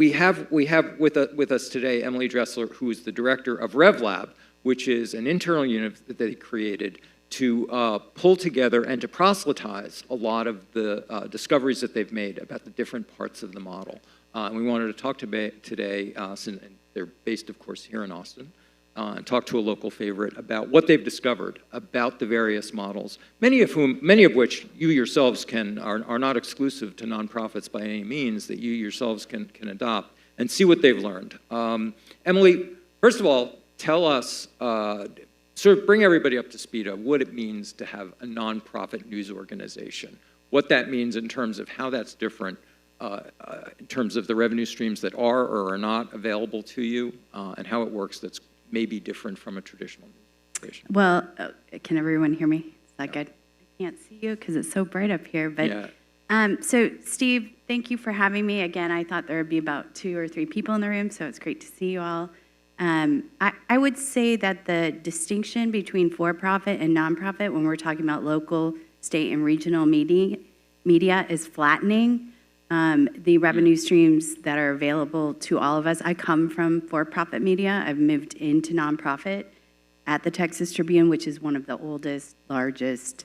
we have with us today Emily Dressler, who is the director of RevLab, which is an internal unit that they created to pull together and to proselytize a lot of the discoveries that they've made about the different parts of the model. And we wanted to talk today, since they're based, of course, here in Austin, and talk to a local favorite about what they've discovered about the various models, many of which you yourselves are not exclusive to nonprofits by any means, that you yourselves can adopt, and see what they've learned. Emily, first of all, tell us, sort of bring everybody up to speed on what it means to have a nonprofit news organization, what that means in terms of how that's different in terms of the revenue streams that are or are not available to you, and how it works that's maybe different from a traditional news organization. Well, can everyone hear me? Is that good? I can't see you because it's so bright up here. But yeah. So, Steve, thank you for having me. Again, I thought there would be about 2 or 3 people in the room, so it's great to see you all. I would say that the distinction between for-profit and nonprofit when we're talking about local, state, and regional media is flattening. The revenue streams that are available to all of us. I come from for-profit media. I've moved into nonprofit at the Texas Tribune, which is one of the oldest, largest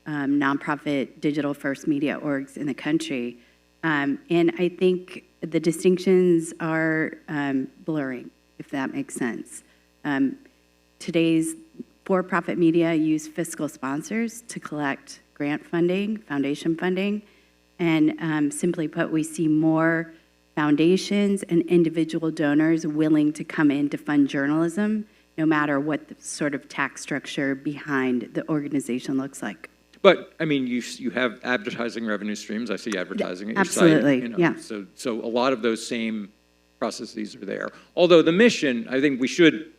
nonprofit digital-first media orgs in the country. And I think the distinctions are blurring, if that makes sense. Today's for-profit media use fiscal sponsors to collect grant funding, foundation funding, and simply put, we see more foundations and individual donors willing to come in to fund journalism, no matter what the sort of tax structure behind the organization looks like. But I mean, you have advertising revenue streams. I see advertising at your Absolutely, site. yeah. So a lot of those same processes are there. Although the mission, I think we should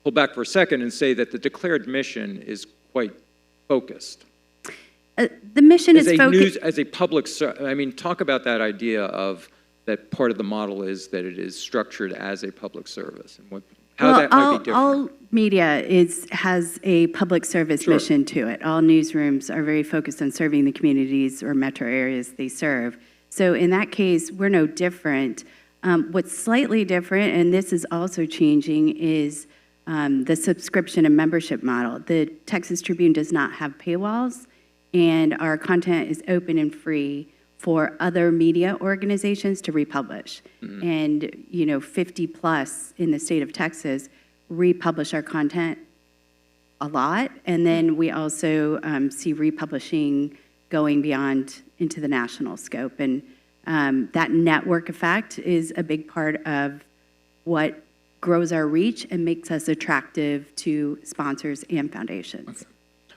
pull back for a second and say that the declared mission is quite focused. The mission is focused as a public. I mean, talk about that idea of that part of the model is that it is structured as a public service and how that might be different. All media has a public service mission to it. All newsrooms are very focused on serving the communities or metro areas they serve. So in that case, we're no different. What's slightly different, and this is also changing, is the subscription and membership model. The Texas Tribune does not have paywalls, and our content is open and free for other media organizations to republish. Mm-hmm. And 50 plus in the state of Texas republish our content a lot. And then we also see republishing going beyond into the national scope. And that network effect is a big part of what grows our reach and makes us attractive to sponsors and foundations.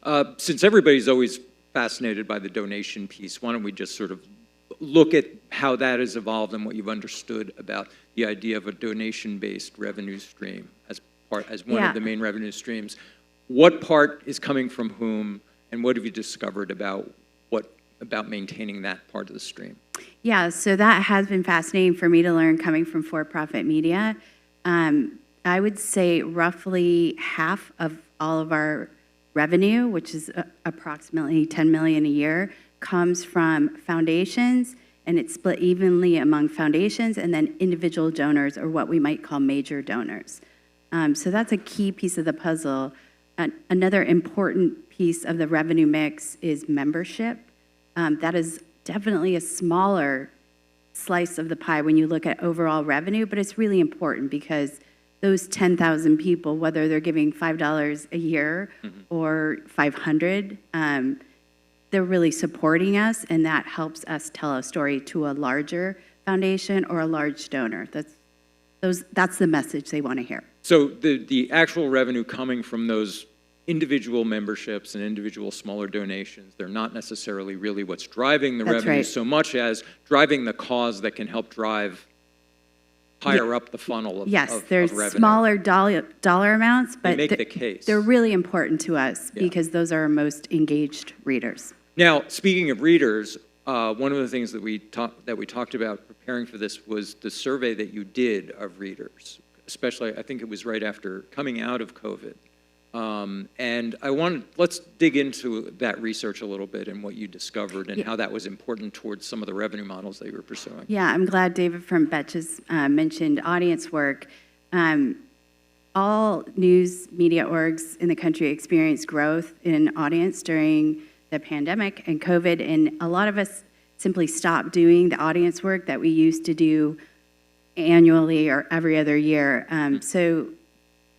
Okay. Since everybody's always fascinated by the donation piece, why don't we just sort of look at how that has evolved and what you've understood about the idea of a donation-based revenue stream as one of the main revenue streams. What part is coming from whom, and what have you discovered about maintaining that part of the stream? Yeah, so that has been fascinating for me to learn coming from for-profit media. I would say roughly half of all of our revenue, which is approximately $10 million a year, comes from foundations, and it's split evenly among foundations and then individual donors, or what we might call major donors. So that's a key piece of the puzzle. Another important piece of the revenue mix is membership. That is definitely a smaller slice of the pie when you look at overall revenue, but it's really important because those 10,000 people, whether they're giving $5 a year or $500, they're really supporting us, and that helps us tell a story to a larger foundation or a large donor. That's the message they want to hear. So the actual revenue coming from those individual memberships and individual smaller donations, they're not necessarily really what's driving the revenue so much as driving the cause that can help drive higher up the funnel of there's revenue. Smaller dollar amounts, but they make the case. They're really important to us because those are our most engaged readers. Now, speaking of readers, one of the things that we talked about preparing for this was the survey that you did of readers, especially I think it was right after coming out of COVID. And let's dig into that research a little bit and what you discovered and how that was important towards some of the revenue models that you were pursuing. Yeah, I'm glad David from Betches mentioned audience work. All news media orgs in the country experienced growth in audience during the pandemic and COVID, and a lot of us simply stopped doing the audience work that we used to do annually or every other year.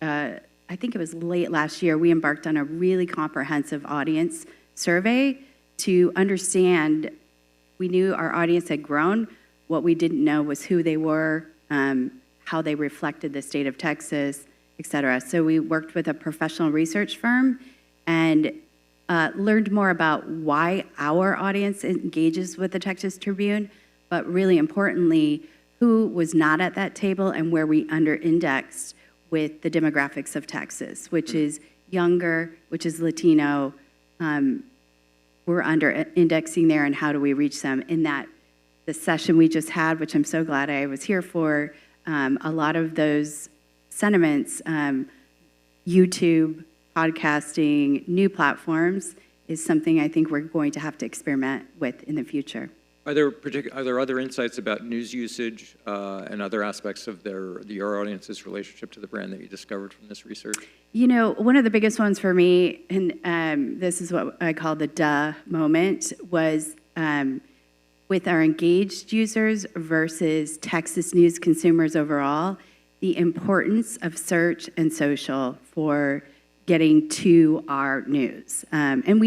I think it was late last year, we embarked on a really comprehensive audience survey to understand. We knew our audience had grown. What we didn't know was who they were, how they reflected the state of Texas, et cetera. So we worked with a professional research firm and learned more about why our audience engages with the Texas Tribune, but really importantly, who was not at that table and where we under-indexed with the demographics of Texas, which is younger, which is Latino. We're under-indexing there, and how do we reach them? In the session we just had, which I'm so glad I was here for, a lot of those sentiments, YouTube, podcasting, new platforms, is something I think we're going to have to experiment with in the future. Are there other insights about news usage and other aspects of your audience's relationship to the brand that you discovered from this research? You know, one of the biggest ones for me, and this is what I call the duh moment, was with our engaged users versus Texas news consumers overall, the importance of search and social for getting to our news. And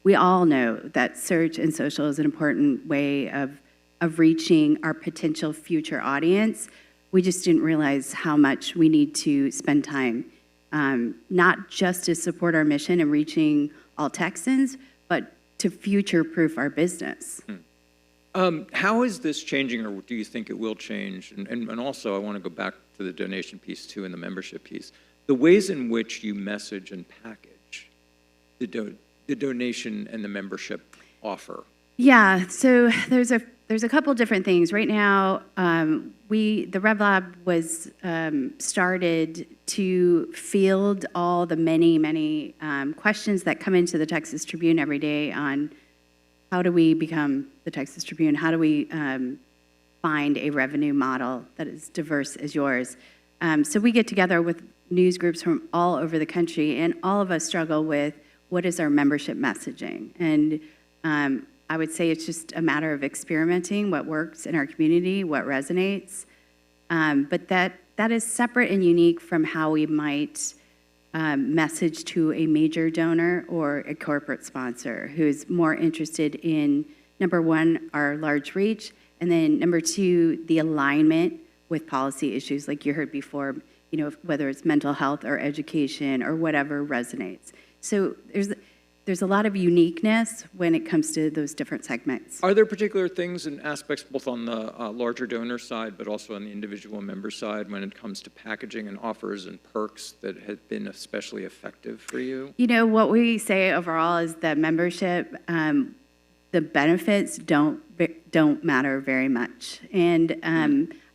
we all know that search and social is an important way of reaching our potential future audience. We just didn't realize how much we need to spend time, not just to support our mission and reaching all Texans, but to future-proof our business. How is this changing, or do you think it will change? And also, I want to go back to the donation piece, too, and the membership piece. The ways in which you message and package the donation and the membership offer. Yeah, so there's a couple different things. Right now, the RevLab was started to field all the many questions that come into the Texas Tribune every day on how do we become the Texas Tribune? How do we find a revenue model that is diverse as yours? So we get together with news groups from all over the country, and all of us struggle with what is our membership messaging. And I would say it's just a matter of experimenting what works in our community, what resonates. But that is separate and unique from how we might message to a major donor or a corporate sponsor who's more interested in, number one, our large reach, and then number two, the alignment with policy issues like you heard before, you know, whether it's mental health or education or whatever resonates. So there's a lot of uniqueness when it comes to those different segments. Are there particular things and aspects both on the larger donor side but also on the individual member side when it comes to packaging and offers and perks that have been especially effective for you? You know, what we say overall is that membership, the benefits don't matter very much. And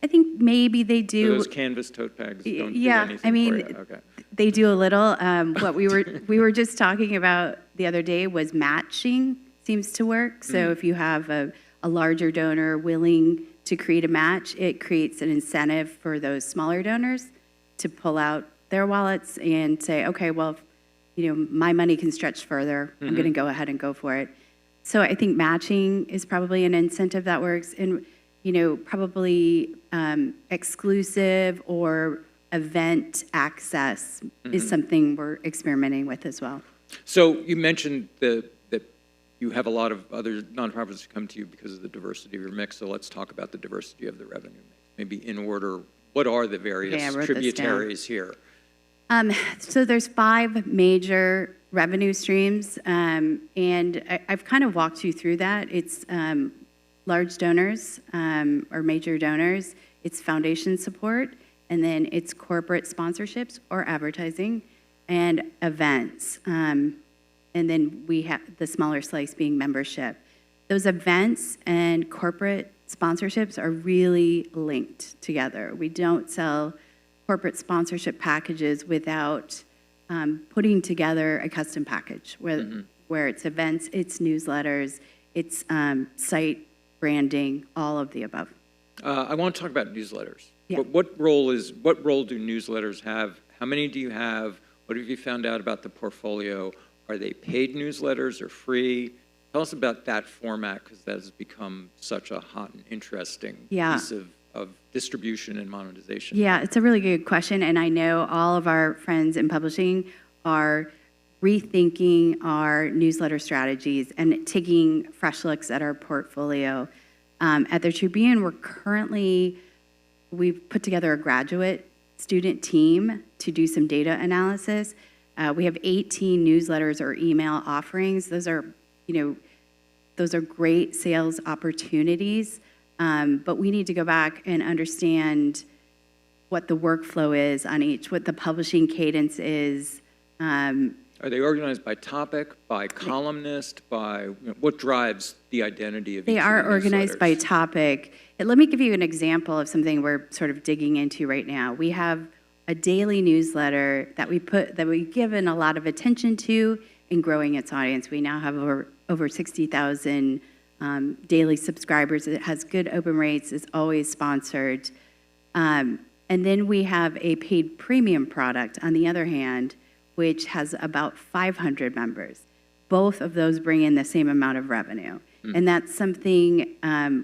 I think maybe they do. So those canvas tote bags don't do anything I mean, for you. Okay. They do a little. What we were just talking about the other day was matching seems to work. So if you have a larger donor willing to create a match, it creates an incentive for those smaller donors to pull out their wallets and say, okay, well, you know, my money can stretch further. I'm going to go ahead and go for it. So I think matching is probably an incentive that works, and you know, probably exclusive or event access is something we're experimenting with as well. So you mentioned that you have a lot of other nonprofits who come to you because of the diversity of your mix. So let's talk about the diversity of the revenue mix. Maybe in order, what are the various tributaries here? So there's 5 major revenue streams, and I've kind of walked you through that. It's large donors or major donors, it's foundation support, and then it's corporate sponsorships or advertising and events. And then we have the smaller slice being membership. Those events and corporate sponsorships are really linked together. We don't sell corporate sponsorship packages without putting together a custom package where it's events, it's newsletters, it's site branding, all of the above. I want to talk about newsletters. Yeah. What role do newsletters have? How many do you have? What have you found out about the portfolio? Are they paid newsletters or free? Tell us about that format, because that has become such a hot and interesting piece of distribution and monetization. Yeah, it's a really good question, and I know all of our friends in publishing are rethinking our newsletter strategies and taking fresh looks at our portfolio. At the Tribune, we've put together a graduate student team to do some data analysis. We have 18 newsletters or email offerings. Those are great sales opportunities, but we need to go back and understand what the workflow is on each, what the publishing cadence is. Are they organized by topic, by columnist, by what drives the identity of each They of are the organized by newsletters? topic. And let me give you an example of something we're sort of digging into right now. We have a daily newsletter that we've given a lot of attention to in growing its audience. We now have over 60,000 daily subscribers. It has good open rates. It's always sponsored. And then we have a paid premium product, on the other hand, which has about 500 members. Both of those bring in the same amount of revenue. And that's something,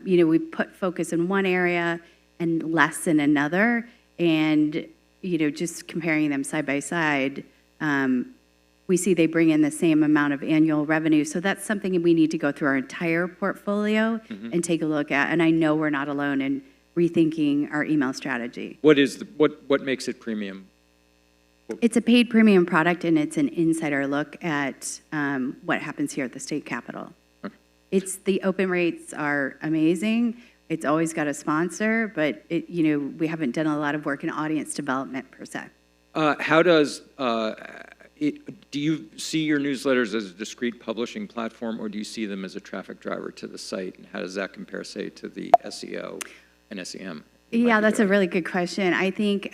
we put focus in one area and less in another. And, just comparing them side by side, we see they bring in the same amount of annual revenue. So that's something we need to go through our entire portfolio and take a look at. And I know we're not alone in rethinking our email strategy. What makes it premium? It's a paid premium product, and it's an insider look at what happens here at the state capitol. Okay. The open rates are amazing. It's always got a sponsor, but we haven't done a lot of work in audience development per se. Do you see your newsletters as a discrete publishing platform, or do you see them as a traffic driver to the site? And how does that compare, say, to the SEO and SEM? Yeah, that's a really good question. I think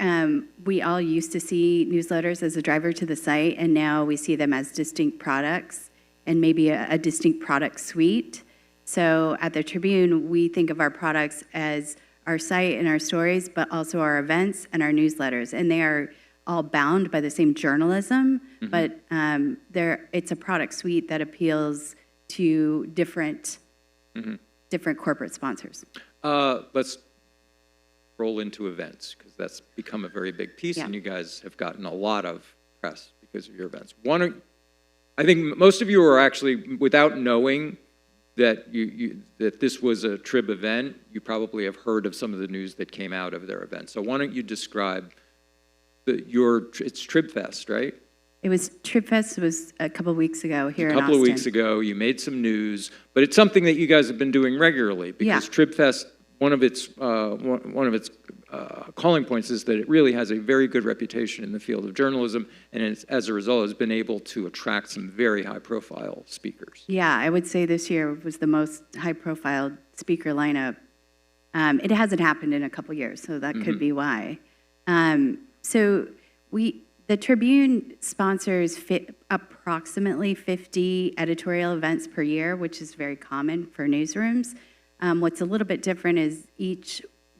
we all used to see newsletters as a driver to the site, and now we see them as distinct products and maybe a distinct product suite. So at the Tribune, we think of our products as our site and our stories, but also our events and our newsletters. And they are all bound by the same journalism, but it's a product suite that appeals to different corporate sponsors. Let's roll into events, because that's become a very big piece, and you guys have gotten a lot of press because of your events. I think most of you are actually, without knowing that that this was a Trib event, you probably have heard of some of the news that came out of their event. So why don't you describe it's TribFest, right? It was TribFest. It was a couple of weeks ago here in Austin. A couple of weeks ago, you made some news, but it's something that you guys have been doing regularly, because TribFest, one of its calling points is that it really has a very good reputation in the field of journalism, and as a result has been able to attract some very high-profile speakers. Yeah, I would say this year was the most high-profile speaker lineup. It hasn't happened in a couple years, so that could be why. So the Tribune sponsors approximately 50 editorial events per year, which is very common for newsrooms. What's a little bit different is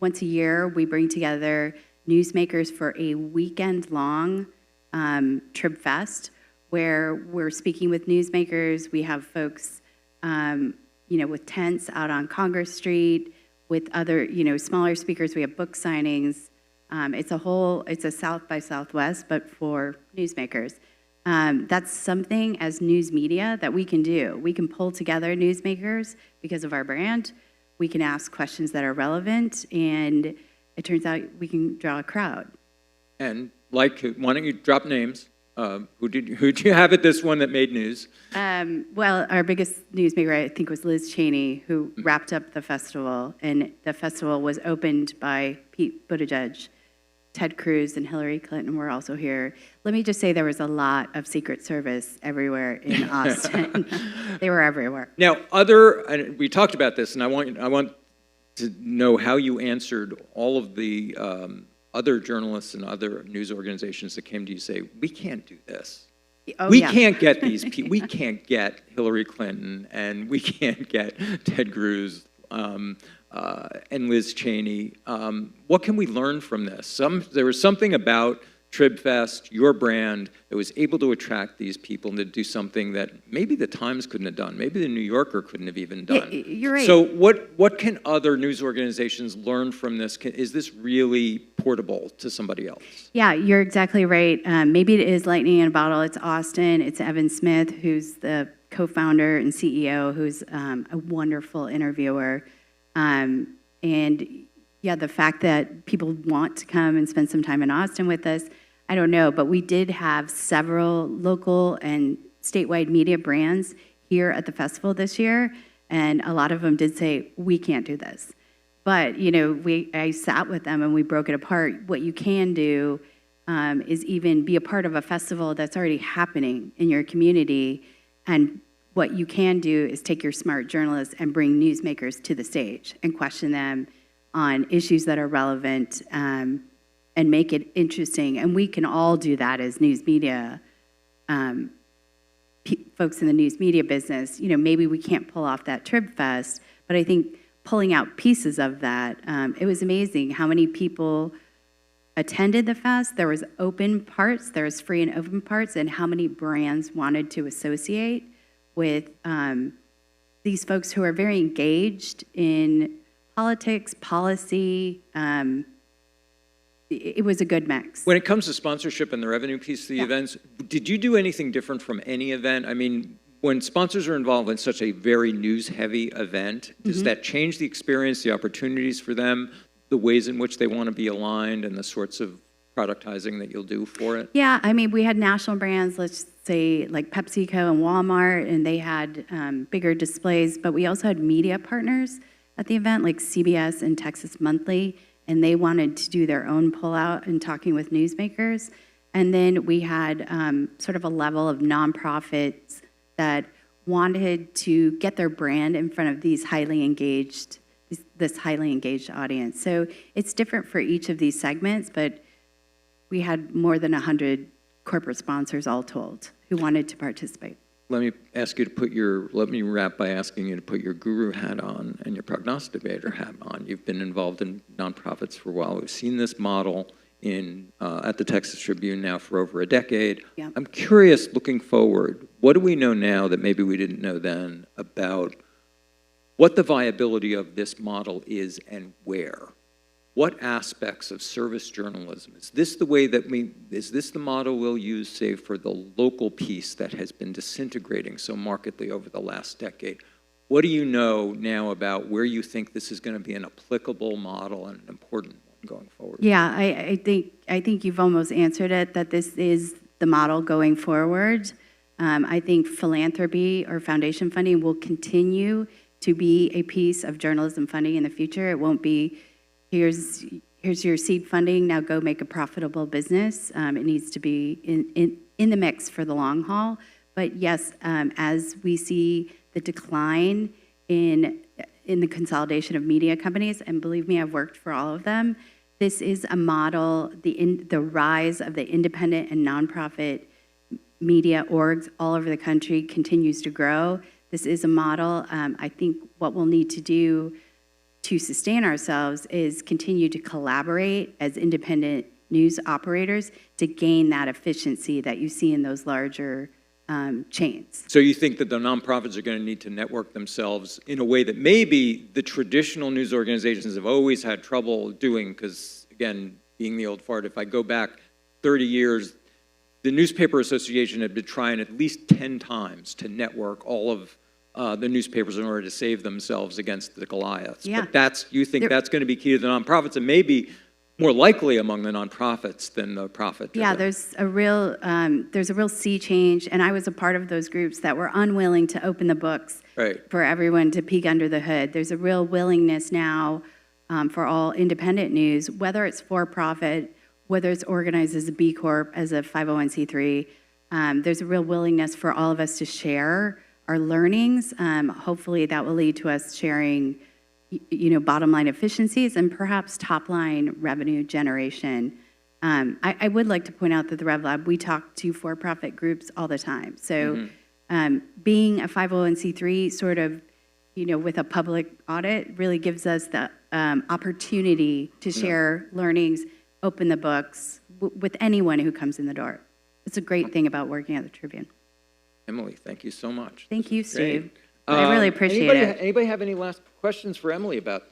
once a year, we bring together newsmakers for a weekend-long TribFest, where we're speaking with newsmakers. We have folks, with tents out on Congress Street, with other, smaller speakers. We have book signings. It's a South by Southwest, but for newsmakers. That's something as news media that we can do. We can pull together newsmakers because of our brand. We can ask questions that are relevant, and it turns out we can draw a crowd. And why don't you drop names? Who do you have at this one that made news? Well, our biggest newsmaker, I think, was Liz Cheney, who wrapped up the festival, and the festival was opened by Pete Buttigieg. Ted Cruz and Hillary Clinton were also here. Let me just say there was a lot of Secret Service everywhere in Austin. They were everywhere. Now, and we talked about this, and I want to know how you answered all of the other journalists and other news organizations that came to you say, we can't do this? Oh, We yeah. can't get these people, we can't get Hillary Clinton, and we can't get Ted Cruz and Liz Cheney. What can we learn from this? There was something about TribFest, your brand, that was able to attract these people and to do something that maybe the Times couldn't have done, maybe the New Yorker couldn't have even done. Yeah, you're right. So what can other news organizations learn from this? Is this really portable to somebody else? Yeah, you're exactly right. Maybe it is lightning in a bottle. It's Austin. It's Evan Smith, who's the co-founder and CEO, who's a wonderful interviewer. And yeah, the fact that people want to come and spend some time in Austin with us, I don't know, but we did have several local and statewide media brands here at the festival this year, and a lot of them did say, we can't do this. But, you know, I sat with them and we broke it apart. What you can do is even be a part of a festival that's already happening in your community, and what you can do is take your smart journalists and bring newsmakers to the stage and question them on issues that are relevant, and make it interesting. And we can all do that as news media, folks in the news media business. You know, maybe we can't pull off that TribFest, but I think pulling out pieces of that, it was amazing how many people attended the fest. There was open parts, there was free and open parts, and how many brands wanted to associate with these folks who are very engaged in politics, policy. It was a good mix. When it comes to sponsorship and the revenue piece of the events, did you do anything different from any event? I mean, when sponsors are involved in such a very news-heavy event, does that change the experience, the opportunities for them, the ways in which they want to be aligned, and the sorts of productizing that you'll do for it? Yeah, I mean, we had national brands, let's say like PepsiCo and Walmart, and they had bigger displays, but we also had media partners at the event, like CBS and Texas Monthly, and they wanted to do their own pullout and talking with newsmakers. And then we had sort of a level of nonprofits that wanted to get their brand in front of these highly engaged, this highly engaged audience. So it's different for each of these segments, but we had more than 100 corporate sponsors all told who wanted to participate. Let me wrap by asking you to put your guru hat on and your prognosticator hat on. You've been involved in nonprofits for a while. We've seen this model at the Texas Tribune now for over a decade. Yeah. I'm curious, looking forward, what do we know now that maybe we didn't know then about what the viability of this model is and where? What aspects of service journalism, is this the model we'll use, say, for the local piece that has been disintegrating so markedly over the last decade? What do you know now about where you think this is going to be an applicable model and an important one going forward? Yeah, I think you've almost answered it, that this is the model going forward. I think philanthropy or foundation funding will continue to be a piece of journalism funding in the future. It won't be, here's your seed funding, now go make a profitable business. It needs to be in the mix for the long haul. But yes, as we see the decline in the consolidation of media companies, and believe me, I've worked for all of them, this is a model, the rise of the independent and nonprofit media orgs all over the country continues to grow. This is a model. I think what we'll need to do to sustain ourselves is continue to collaborate as independent news operators to gain that efficiency that you see in those larger chains. So you think that the nonprofits are going to need to network themselves in a way that maybe the traditional news organizations have always had trouble doing, because, again, being the old fart, if I go back 30 years, the Newspaper Association had been trying at least 10 times to network all of the newspapers in order to save themselves against the Goliaths. Yeah. But you think that's going to be key to the nonprofits, and maybe more likely among the nonprofits than the profit. Yeah, there's a real sea change, and I was a part of those groups that were unwilling to open the books for everyone to peek under the hood. There's a real willingness now for all independent news, whether it's for-profit, whether it's organized as a B Corp, as a 501c3. There's a real willingness for all of us to share our learnings. Hopefully that will lead to us sharing bottom line efficiencies and perhaps top line revenue generation. I would like to point out that the RevLab, we talk to for-profit groups all the time. So being a 501c3 sort of, with a public audit really gives us the opportunity to share learnings, open the books with anyone who comes in the door. It's a great thing about working at the Tribune. Emily, thank you so much. Thank you, This is great. Steve. I really appreciate it. Anybody have any last questions for Emily about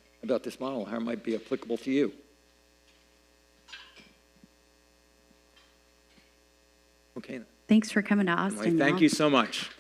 this model, how it might be applicable to you? Okay. Thanks for coming to Austin. Emily, thank y'all. you so much.